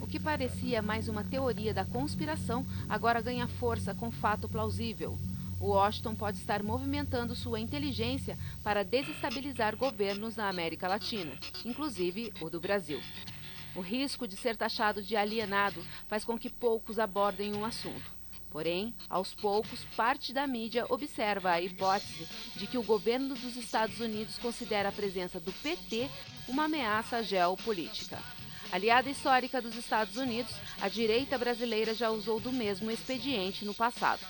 que parecia mais uma teoria da conspiração agora ganha força com fato plausível. Washington pode estar movimentando sua inteligência para desestabilizar governos na América Latina, inclusive o do Brasil. O risco de ser taxado de alienado faz com que poucos abordem o assunto. Porém, aos poucos, parte da mídia observa a hipótese de que o governo dos Estados Unidos considera a presença do PT uma ameaça geopolítica. Aliada histórica dos Estados Unidos, a direita brasileira já usou do mesmo expediente no passado,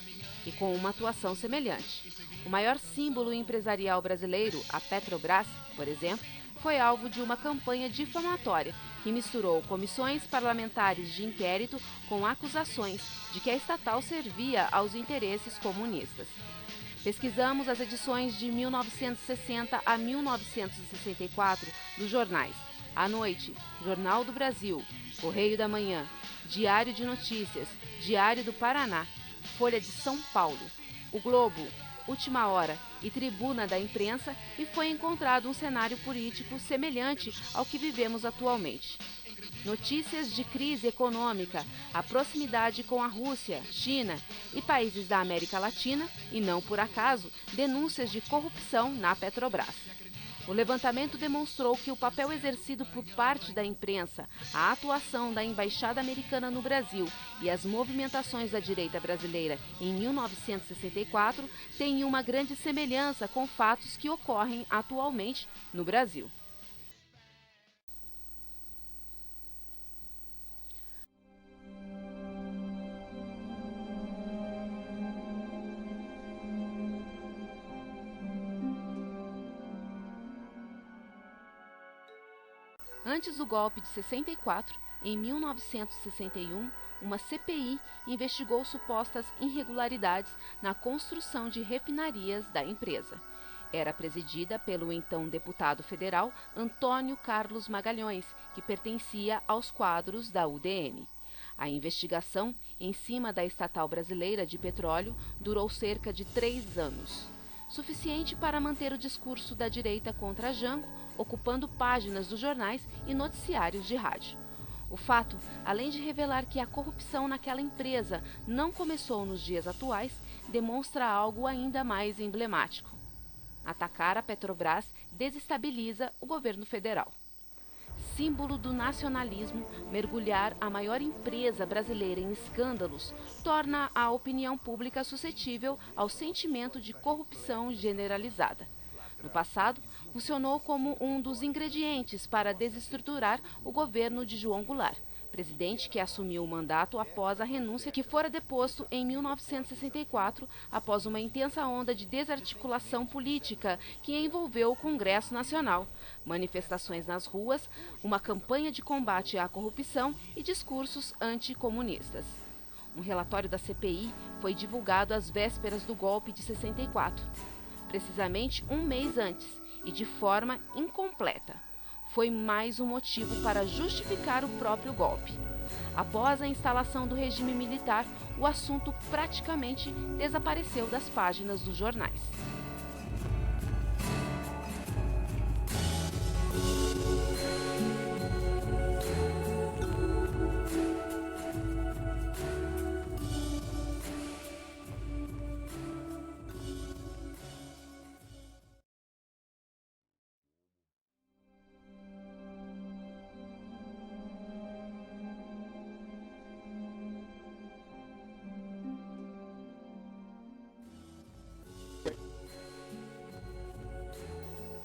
e com uma atuação semelhante. O maior símbolo empresarial brasileiro, a Petrobras, por exemplo, foi alvo de uma campanha difamatória que misturou comissões parlamentares de inquérito com acusações de que a estatal servia aos interesses comunistas. Pesquisamos as edições de 1960 a 1964 dos jornais A Noite, Jornal do Brasil, Correio da Manhã, Diário de Notícias, Diário do Paraná, Folha de São Paulo, O Globo, Última Hora e Tribuna da Imprensa, e foi encontrado um cenário político semelhante ao que vivemos atualmente. Notícias de crise econômica, a proximidade com a Rússia, China e países da América Latina, e não por acaso, denúncias de corrupção na Petrobras. O levantamento demonstrou que o papel exercido por parte da imprensa, a atuação da Embaixada Americana no Brasil e as movimentações da direita brasileira em 1964 têm uma grande semelhança com fatos que ocorrem atualmente no Brasil. Antes do golpe de 64, em 1961, uma CPI investigou supostas irregularidades na construção de refinarias da empresa. Era presidida pelo então deputado federal Antônio Carlos Magalhães, que pertencia aos quadros da UDN. A investigação, em cima da estatal brasileira de petróleo, durou cerca de 3 anos. Suficiente para manter o discurso da direita contra Jango, ocupando páginas dos jornais e noticiários de rádio. O fato, além de revelar que a corrupção naquela empresa não começou nos dias atuais, demonstra algo ainda mais emblemático. Atacar a Petrobras desestabiliza o governo federal. Símbolo do nacionalismo, mergulhar a maior empresa brasileira em escândalos torna a opinião pública suscetível ao sentimento de corrupção generalizada. No passado, funcionou como um dos ingredientes para desestruturar o governo de João Goulart, presidente que assumiu o mandato após a renúncia, que fora deposto em 1964 após uma intensa onda de desarticulação política que envolveu o Congresso Nacional, manifestações nas ruas, uma campanha de combate à corrupção e discursos anticomunistas. Um relatório da CPI foi divulgado às vésperas do golpe de 64. Precisamente um mês antes, e de forma incompleta. Foi mais um motivo para justificar o próprio golpe. Após a instalação do regime militar, o assunto praticamente desapareceu das páginas dos jornais.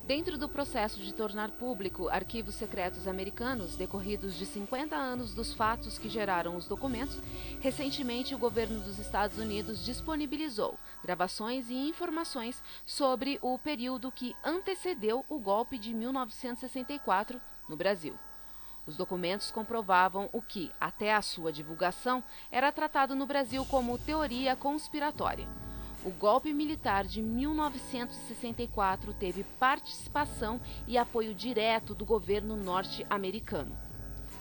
Dentro do processo de tornar público arquivos secretos americanos, decorridos de 50 anos dos fatos que geraram os documentos, recentemente o governo dos Estados Unidos disponibilizou gravações e informações sobre o período que antecedeu o golpe de 1964 no Brasil. Os documentos comprovavam o que, até a sua divulgação, era tratado no Brasil como teoria conspiratória. O golpe militar de 1964 teve participação e apoio direto do governo norte-americano.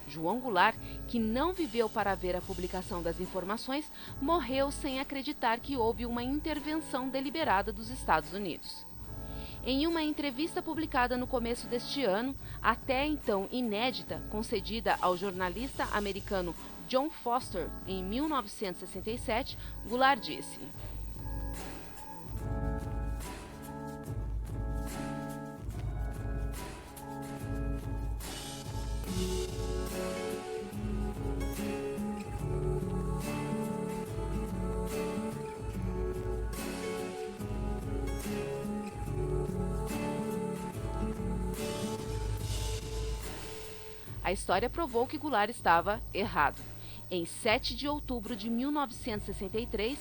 João Goulart, que não viveu para ver a publicação das informações, morreu sem acreditar que houve uma intervenção deliberada dos Estados Unidos. Em uma entrevista publicada no começo deste ano, até então inédita, concedida ao jornalista americano John Foster em 1967, Goulart disse: a história provou que Goulart estava errado. Em 7 de outubro de 1963,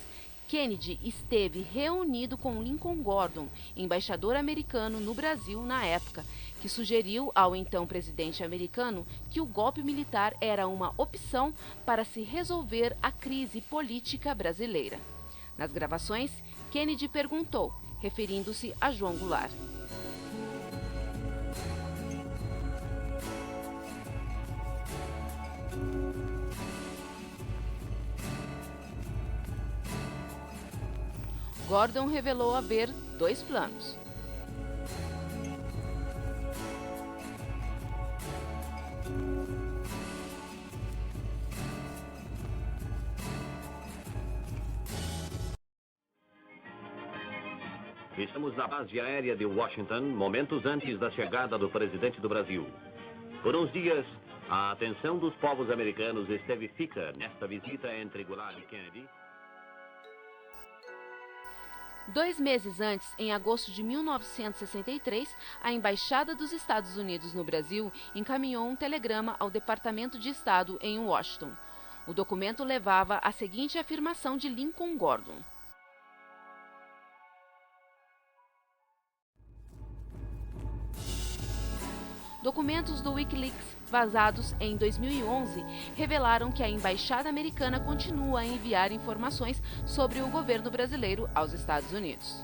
Kennedy esteve reunido com Lincoln Gordon, embaixador americano no Brasil na época, que sugeriu ao então presidente americano que o golpe militar era uma opção para se resolver a crise política brasileira. Nas gravações, Kennedy perguntou, referindo-se a João Goulart: Gordon revelou haver dois planos. Estamos na base aérea de Washington, momentos antes da chegada do presidente do Brasil. Por uns dias, a atenção dos povos americanos esteve fixa nesta visita entre Goulart e Kennedy. 2 meses antes, em agosto de 1963, a Embaixada dos Estados Unidos no Brasil encaminhou um telegrama ao Departamento de Estado em Washington. O documento levava a seguinte afirmação de Lincoln Gordon: documentos do Wikileaks vazados em 2011 revelaram que a embaixada americana continua a enviar informações sobre o governo brasileiro aos Estados Unidos.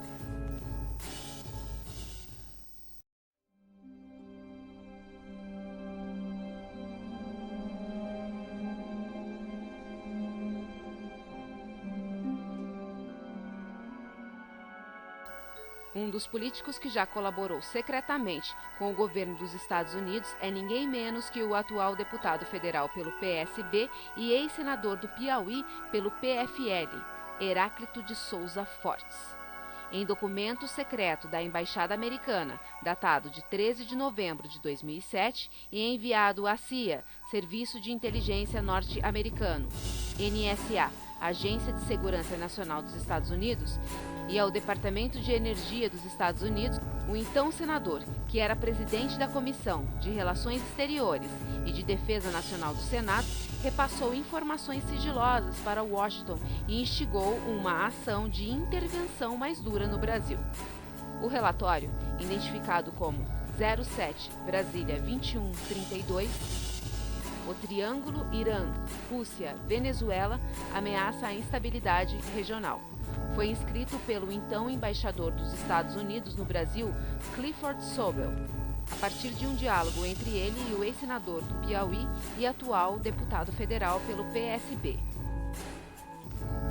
Um dos políticos que já colaborou secretamente com o governo dos Estados Unidos é ninguém menos que o atual deputado federal pelo PSB e ex-senador do Piauí pelo PFL, Heráclito de Souza Fortes. Em documento secreto da Embaixada Americana, datado de 13 de novembro de 2007 e enviado à CIA, Serviço de Inteligência Norte-Americano, NSA, Agência de Segurança Nacional dos Estados Unidos, e ao Departamento de Energia dos Estados Unidos, o então senador, que era presidente da Comissão de Relações Exteriores e de Defesa Nacional do Senado, repassou informações sigilosas para Washington e instigou uma ação de intervenção mais dura no Brasil. O relatório, identificado como 07 Brasília 2132, o Triângulo Irã, Rússia, Venezuela ameaça a instabilidade regional. Foi escrito pelo então embaixador dos Estados Unidos no Brasil, Clifford Sobel, a partir de um diálogo entre ele e o ex-senador do Piauí e atual deputado federal pelo PSB.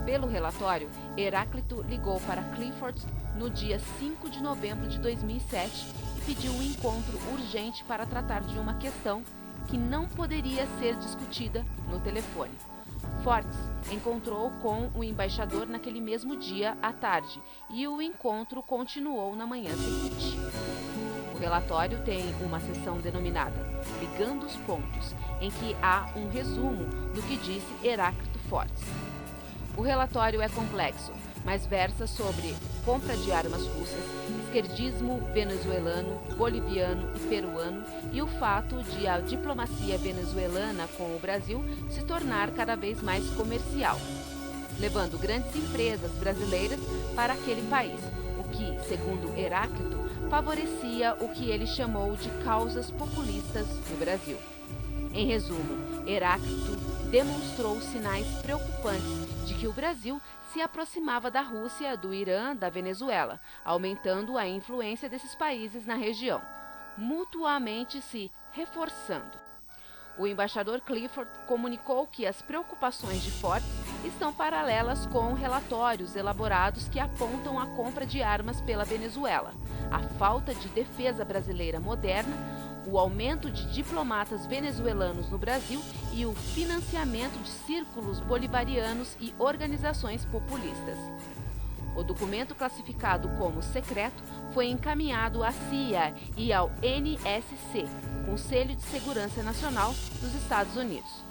Pelo relatório, Heráclito ligou para Clifford no dia 5 de novembro de 2007 e pediu um encontro urgente para tratar de uma questão que não poderia ser discutida no telefone. Fortes encontrou com o embaixador naquele mesmo dia à tarde e o encontro continuou na manhã seguinte. O relatório tem uma seção denominada Ligando os Pontos, em que há um resumo do que disse Heráclito Fortes. O relatório é complexo, mas versa sobre compra de armas russas, esquerdismo venezuelano, boliviano e peruano e o fato de a diplomacia venezuelana com o Brasil se tornar cada vez mais comercial, levando grandes empresas brasileiras para aquele país, o que, segundo Heráclito, favorecia o que ele chamou de causas populistas no Brasil. Em resumo, Heráclito demonstrou sinais preocupantes de que o Brasil se aproximava da Rússia, do Irã, da Venezuela, aumentando a influência desses países na região, mutuamente se reforçando. O embaixador Clifford comunicou que as preocupações de Fortes estão paralelas com relatórios elaborados que apontam a compra de armas pela Venezuela, a falta de defesa brasileira moderna, o aumento de diplomatas venezuelanos no Brasil e o financiamento de círculos bolivarianos e organizações populistas. O documento, classificado como secreto, foi encaminhado à CIA e ao NSC, Conselho de Segurança Nacional dos Estados Unidos.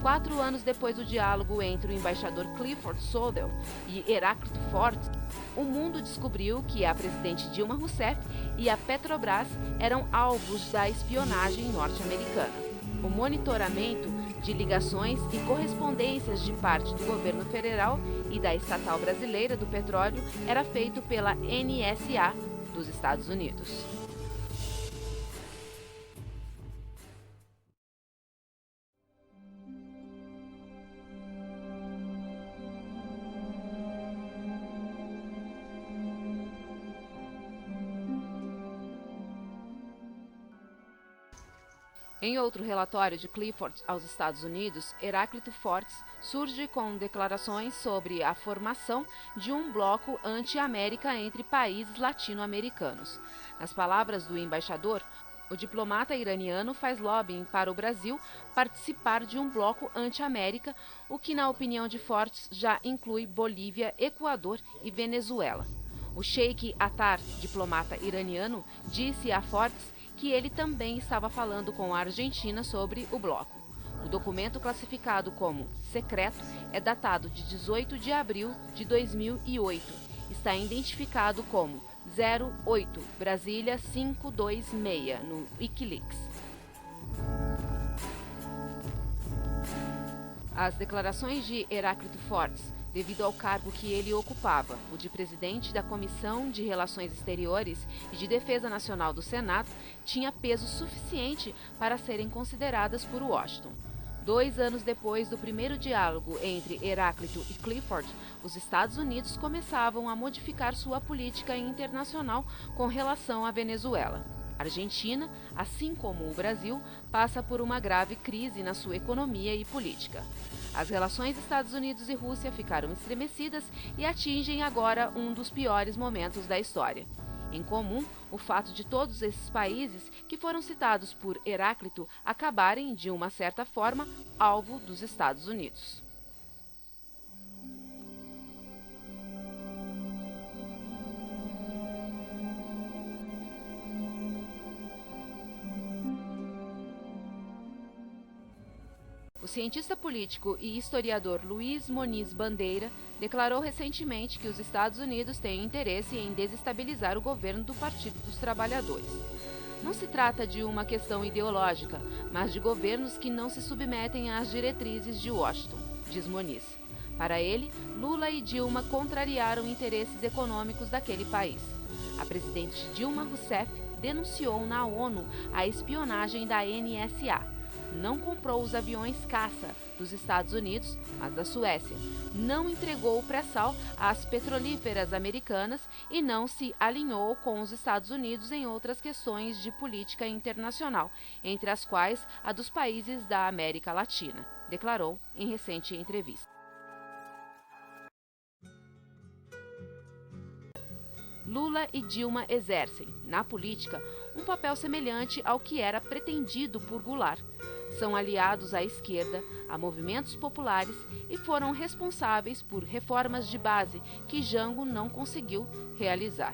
4 anos depois do diálogo entre o embaixador Clifford Soldel e Heráclito Fortes, o mundo descobriu que a presidente Dilma Rousseff e a Petrobras eram alvos da espionagem norte-americana. O monitoramento de ligações e correspondências de parte do governo federal e da estatal brasileira do petróleo era feito pela NSA dos Estados Unidos. Em outro relatório de Clifford aos Estados Unidos, Heráclito Fortes surge com declarações sobre a formação de um bloco anti-América entre países latino-americanos. Nas palavras do embaixador, o diplomata iraniano faz lobbying para o Brasil participar de um bloco anti-América, o que, na opinião de Fortes, já inclui Bolívia, Equador e Venezuela. O Sheikh Attar, diplomata iraniano, disse a Fortes que ele também estava falando com a Argentina sobre o bloco. O documento, classificado como secreto, é datado de 18 de abril de 2008. Está identificado como 08 Brasília 526 no Wikileaks. As declarações de Heráclito Fortes, devido ao cargo que ele ocupava, o de presidente da Comissão de Relações Exteriores e de Defesa Nacional do Senado, tinha peso suficiente para serem consideradas por Washington. 2 anos depois do primeiro diálogo entre Heráclito e Clifford, os Estados Unidos começavam a modificar sua política internacional com relação à Venezuela. A Argentina, assim como o Brasil, passa por uma grave crise na sua economia e política. As relações Estados Unidos e Rússia ficaram estremecidas e atingem agora um dos piores momentos da história. Em comum, o fato de todos esses países que foram citados por Heráclito acabarem, de uma certa forma, alvo dos Estados Unidos. O cientista político e historiador Luiz Moniz Bandeira declarou recentemente que os Estados Unidos têm interesse em desestabilizar o governo do Partido dos Trabalhadores. Não se trata de uma questão ideológica, mas de governos que não se submetem às diretrizes de Washington, diz Moniz. Para ele, Lula e Dilma contrariaram interesses econômicos daquele país. A presidente Dilma Rousseff denunciou na ONU a espionagem da NSA. Não comprou os aviões caça dos Estados Unidos, mas da Suécia. Não entregou o pré-sal às petrolíferas americanas e não se alinhou com os Estados Unidos em outras questões de política internacional, entre as quais a dos países da América Latina, declarou em recente entrevista. Lula e Dilma exercem, na política, um papel semelhante ao que era pretendido por Goulart. São aliados à esquerda, a movimentos populares e foram responsáveis por reformas de base que Jango não conseguiu realizar.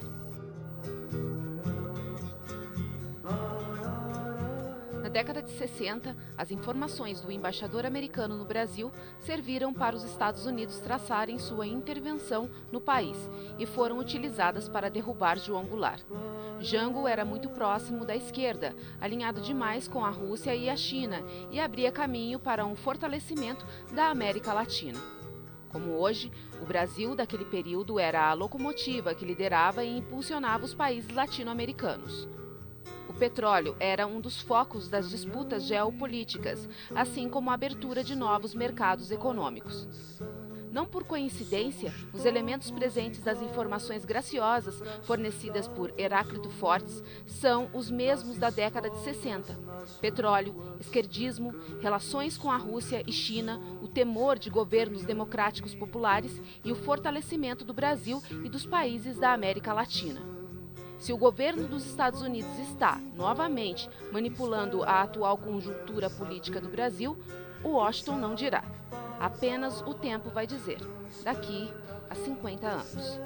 Na década de 60, as informações do embaixador americano no Brasil serviram para os Estados Unidos traçarem sua intervenção no país e foram utilizadas para derrubar João Goulart. Jango era muito próximo da esquerda, alinhado demais com a Rússia e a China, e abria caminho para um fortalecimento da América Latina. Como hoje, o Brasil daquele período era a locomotiva que liderava e impulsionava os países latino-americanos. O petróleo era um dos focos das disputas geopolíticas, assim como a abertura de novos mercados econômicos. Não por coincidência, os elementos presentes das informações graciosas fornecidas por Heráclito Fortes são os mesmos da década de 60. Petróleo, esquerdismo, relações com a Rússia e China, o temor de governos democráticos populares e o fortalecimento do Brasil e dos países da América Latina. Se o governo dos Estados Unidos está, novamente, manipulando a atual conjuntura política do Brasil, o Washington não dirá. Apenas o tempo vai dizer, daqui a 50 anos.